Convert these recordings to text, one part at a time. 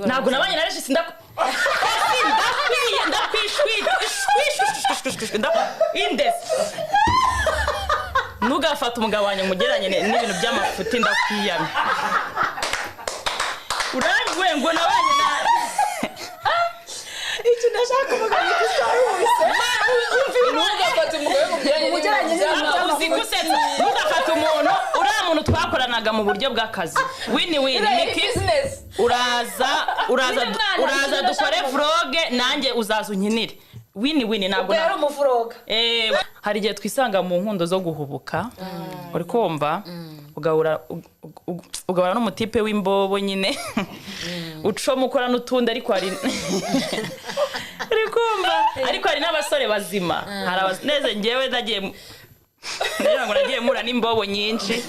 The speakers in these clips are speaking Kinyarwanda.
ntabwo nabanye nareje indes ntugafata umugabo wanjye mugeranye n'ibintu by'amafuti ndakwiyamye urangwe ngo nabanye na iki ndashaka umugabo w'isari ntugafata umugabo mugeranye ntugafata umuntu uriya muntu twakoranaga mu buryo bw'akazi wini uraza dukore vloge nanjye uzaza unkinire wini ntabwo yari umuvuroga hari igihe twisanga mu nkundo zo guhubuka uri kumva ugahura n'umutipe w'imbobo nyine ucoma ukora n'utundi ariko hari uri kumva ariko hari n'abasore bazima hari abaneze ngewe nagiye mura n'imbobo nyinshi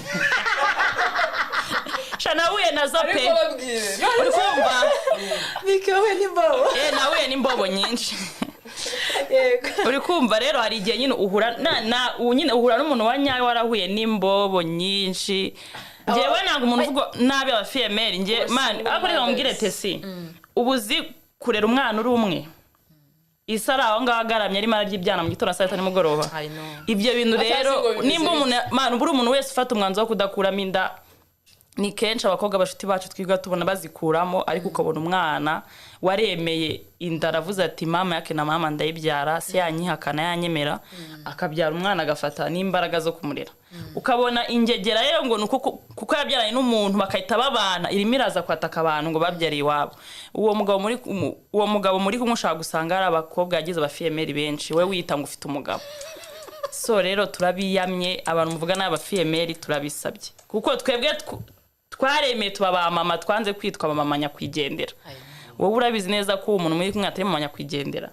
nahuye nazo pe uri kumva bikawe n'imbobo nahuye n'imbobo nyinshi uri kumva rero hari igihe nyine uhura n'umuntu wa nyawe warahuye n'imbobo nyinshi ngewe ntabwo umuntu uvuga nabi abafiyemeri nge mani ariko reka mubwire tesi ubuzi kurera umwana uri umwe isa ari aho ngaho agaramye arimo ararya ibyana mu gitondo saa sita nimugoroba ibyo bintu rero nimba umuntu wese ufata umwanzuro wo kudakuramo inda ni kenshi abakobwa bashuti bacu twiga tubona bazikuramo ariko ukabona umwana waremeye inda aravuze ati mama yake na mama ndayibyara si yanyihakana yanyemera akabyara umwana agafata n'imbaraga zo kumurera ukabona ingegera rero ngo kuko yabyaranye n'umuntu bakahita babana irimo iraza kwataka abantu ngo babyariye iwabo uwo mugabo muri kumwe ushaka gusanga ari abakobwa yagize abafiyemeri benshi we wita ngo ufite umugabo so rero turabiyamye abantu muvuga n'abafiyemeri turabisabye kuko twebwe twaremeye tuba ba mama twanze kwitwa mama nyakwigendera wowe urabizi neza ko umuntu muri kumwe atari mama nyakwigendera